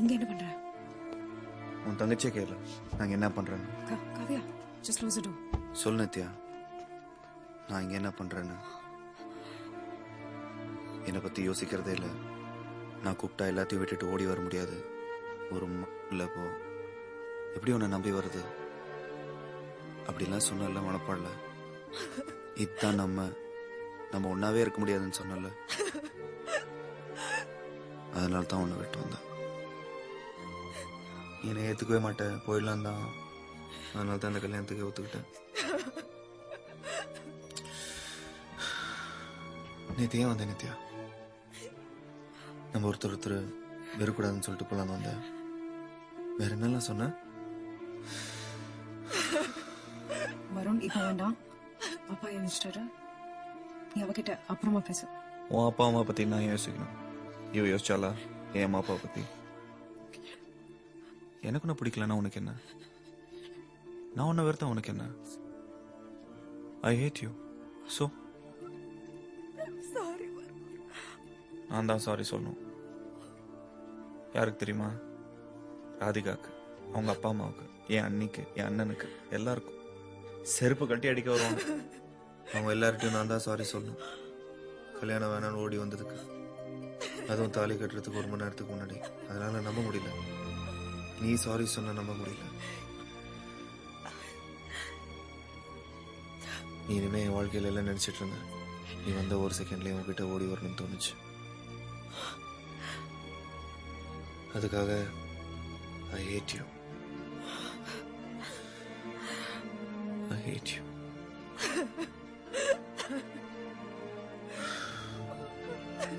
இங்க என்ன பண்ற? உன் தங்கச்சியே கேளு நாங்க என்ன பண்றேன்னு. Kavya just close the door. சொல்லு நித்யா, நான் இங்க என்ன பண்றேன்னு. என்னை பத்தி யோசிக்கிறதே இல்லை. நான் கூப்பிட்டா எல்லாத்தையும் விட்டுட்டு ஓடி வர முடியாது. ஒரு இல்லை போ, எப்படி உன்னை நம்பி வருது? அப்படிலாம் சொன்னல மனப்பாடல. இதுதான் நம்ம ஒன்னாவே இருக்க முடியாதுன்னு சொன்னல. அதனால தான் உன்னை விட்டு வந்தேன். என்னை ஏத்துக்கவே மாட்டேன், போயிடலாம் தான். அதனால தான் அந்த கல்யாணத்துக்கு ஒத்துக்கிட்டேன். நேத்து ஏன் வந்தேன் நித்யா? நம்ம ஒருத்தர் வெறுக்கூடாதுன்னு சொல்லிட்டு போலான்னு வந்தேன். வேற என்னெல்லாம் சொன்ன? வருண் இப்ப வேண்டாம், அப்பா யோசிச்சிட்டாரு. நீ அவகிட்ட அப்புறமா பேசு. உன் அப்பா அம்மா பத்தி நான் யோசிக்கணும். இவ யோசிச்சாலா என் அம்மா அப்பா பத்தி? எனக்கு ஒன்னும் பிடிக்கலன்னா உனக்கு என்ன? நான் உன்னை வெறுத்தா உனக்கு என்ன? ஐ ஹேட் யூ. ஸோ நான் தான் சாரி சொல்லணும். யாருக்கு தெரியுமா? ராதிகாக்கு, அவங்க அப்பா அம்மாவுக்கு, என் அண்ணிக்கு, என் அண்ணனுக்கு, எல்லாருக்கும். செருப்பு கட்டி அடிக்க வருவாங்க. அவங்க எல்லார்ட்டையும் நான் தான் சாரி சொல்லணும். கல்யாணம் வேணான்னு ஓடி வந்ததுக்கு, அதுவும் தாலி கட்டுறதுக்கு 1 மணி நேரத்துக்கு முன்னாடி. அதனால நம்ப முடியல. நீ சாரி சொன்ன நம்ப முடியல. நீ இனிமே என் வாழ்க்கையில எல்லாம் நினைச்சிட்டு இருந்த. நீ வந்த ஒரு செகண்ட்லயே உங்ககிட்ட ஓடி வரணும்னு தோணுச்சு. அதுக்காக I hate you. I hate you.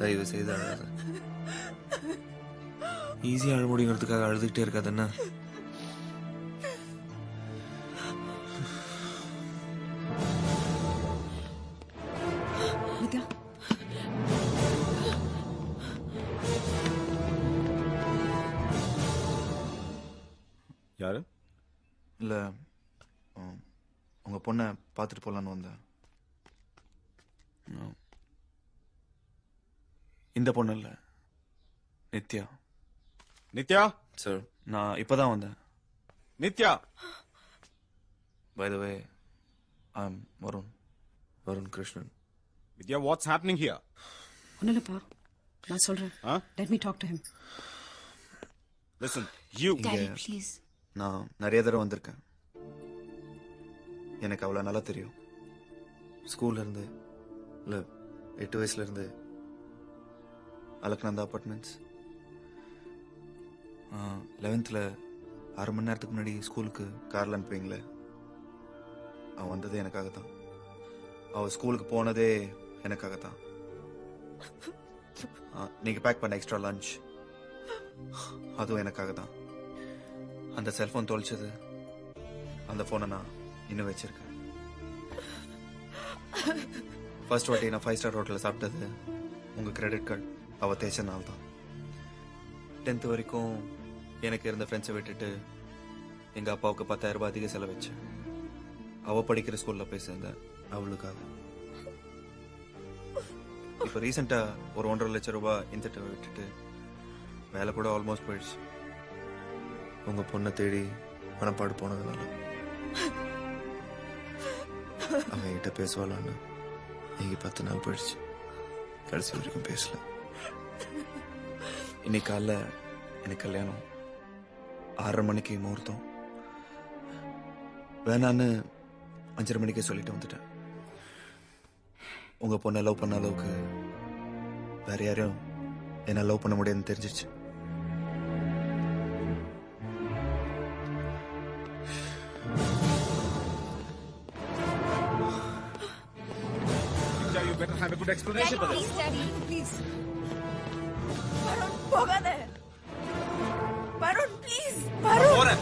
தயவு செய்து அழாத. ஈஸியா அழ முடியுங்கிறதுக்காக அழுதுகிட்டே இருக்காதுன்னா. நித்யா, யாரு? இல்ல, உங்க பொண்ணை பார்த்துட்டு போலான்னு வந்தேன். இந்த பொண்ணு இல்ல, நித்யா. நித்யா சார், நான் இப்பதான் வந்தேன். Nithya. By the way, I'm Varun Krishnan. Vidya, what's happening here? ஒன்னும் இல்லப்பா, நான் சொல்றேன். Let me talk to him. Listen, you. Daddy, please. நான் நிறைய தடவை வந்திருக்கேன். எனக்கு அவ்வளவு நல்லா தெரியும். ஸ்கூல்ல இருந்து இல்ல 8 வயசுல இருந்து அலக்நந்தா அபார்ட்மெண்ட்ஸ். 11th 6 மணி நேரத்துக்கு முன்னாடி ஸ்கூலுக்கு கார்ல அனுப்புவீங்களே, அவன் வந்ததே எனக்காக தான். அவ ஸ்கூலுக்கு போனதே எனக்காக தான். நீங்க பேக் பண்ண எக்ஸ்ட்ரா லஞ்ச், அதுவும் எனக்காக தான். அந்த செல்போன் தொலைச்சது, அந்த போனை நான் இன்னும் வச்சிருக்கேன். ஃபர்ஸ்ட் வாட்டி நான் 5 ஸ்டார் ஹோட்டலில் சாப்பிட்டது உங்க கிரெடிட் கார்டு அவ தேய்ச்ச நாள் தான். 10th வரைக்கும் எனக்கு இருந்த ஃப்ரெண்ட்ஸை விட்டுட்டு எங்க அப்பாவுக்கு 10,000 ரூபாய் அதிக செலவச்சேன். அவ படிக்கிற ஸ்கூல்ல போய் சேர்ந்தேன் அவளுக்காக. இப்ப ரீசெண்டா ஒரு 1.5 லட்சம் ரூபாய் இந்த விட்டுட்டு வேலை கூட ஆல்மோஸ்ட் போயிடுச்சு. உங்க பொண்ணை தேடி மனப்பாடு போனதுனால. அவன் கிட்ட பேசுவாளான்னு இன்னைக்கு 10 நாள் போயிடுச்சு. கடைசி வரைக்கும் பேசல. இன்னைக்கு காலைல எனக்கு கல்யாணம், 6:30 மணிக்கு முகூர்த்தம். வேணான்னு 5:30 மணிக்கே சொல்லிட்டு வந்துட்டேன். உங்க பொண்ணை லவ் பண்ண அளவுக்கு வேற யாரையும் என்ன லவ் பண்ண முடியாதுன்னு தெரிஞ்சிருச்சு. You better have a good explanation for this. Daddy, Please. Varun, போகாத. Varun, please. Varun. போறேன்.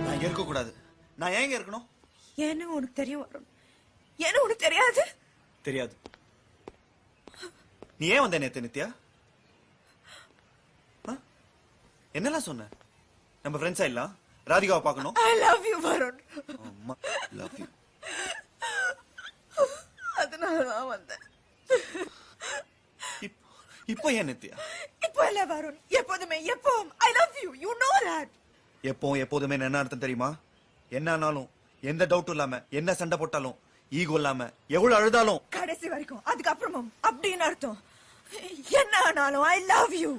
நான் இங்க இருக்க கூடாது. நான் ஏன் இங்க இருக்கணும்? ஏன்னு உனக்கு தெரியும் வருண். ஏன்னு உனக்கு தெரியாது? தெரியாது. நீ ஏன் வந்த நேத்து நித்யா? என்னெல்லாம் சொன்ன? நம்ம ஃப்ரெண்ட்ஸா இல்ல? ராதிகாவை பார்க்கணும். I love you Varun. அம்மா love you. அதனால நான் வந்தேன். இப்போ ஏன் நித்யா? இல்ல வருண், எப்போதுமே எப்பவும் I love you, you know that. எப்போதுமே என்ன அர்த்தம் தெரியுமா? என்ன ஆனாலும் எந்த டவுட்டும் இல்லாம என்ன சண்டை போட்டாலும் ஈகோ இல்லாம எவ்வளவு அழுதாலும் கடைசி வரைக்கும் அதுக்கப்புறமும் அப்படின்னு அர்த்தம். என்ன ஆனாலும் ஐ லவ் யூ.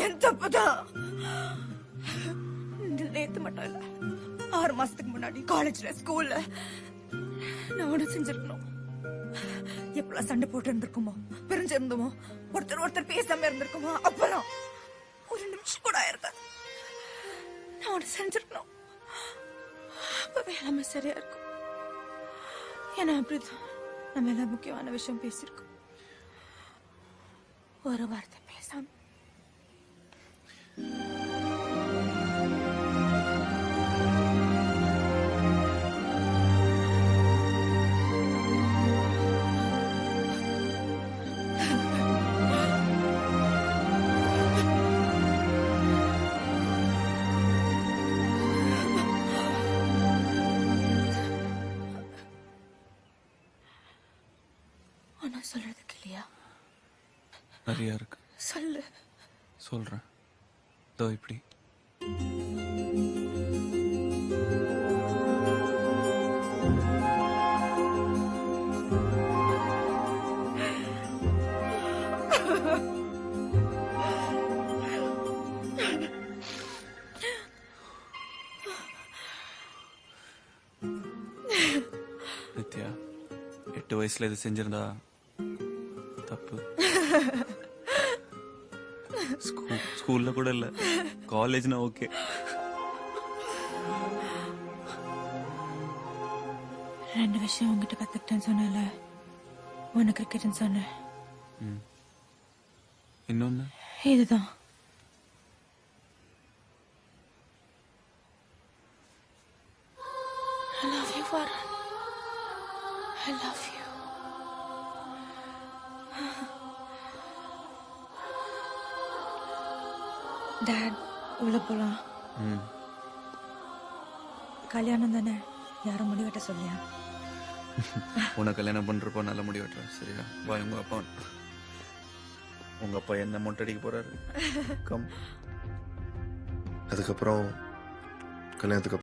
என் தப்புதான். நேத்து மட்டும் இல்ல, 6 மாசத்துக்கு முன்னாடி காலேஜ்ல ஸ்கூல்ல நான் ஒண்ணு செஞ்சிருக்கணும். எப்பெல்லாம் சண்டை போட்டு இருந்திருக்குமோ, பிரிஞ்சிருந்தோமோ, ஒருத்தர் பேசாம இருந்திருக்குமோ, அப்புறம் ஒரு நிமிஷம் கூட ஆயிருக்காது. நான் ஒண்ணு செஞ்சிருக்கணும். அப்பவே எல்லாமே சரியா இருக்கும். ஏன்னா அப்படிதான் நம்ம எல்லாம் முக்கியமான விஷயம் பேசியிருக்கோம். ஒரு வார்த்தை பேசாம. ஒன்னும் சொல்றதுக்கு இல்லையா? நிறைய இருக்கு. சொல்லு. சொல்றேன். இதோ இப்படி. நித்யா, 8 வயசுல இது செஞ்சிருந்தா தப்பு. ஸ்கூல்ல கூட இல்ல, காலேஜ்னா ஓகே. ரெண்டு விஷயம் உங்ககிட்ட கத்துக்கிட்டேன்னு சொன்னல, ஒன்னு கிரிக்கெட்னு சொன்னேன், இன்னொன்னு இதுதான். I love you, Varun. I love you. Dad, உள்ள போலாம். கல்யாணம் தானே, யாரும் முடி வெட்ட சொல்லியா? உன்னை கல்யாணம் பண்றப்போ நல்ல முடி வெட்டுறேன், சரியா? பாய். உங்க அப்பா என்ன மொட்டை அடிக்க போறாரு? கம். அதுக்கப்புறம் கல்யாணத்துக்கு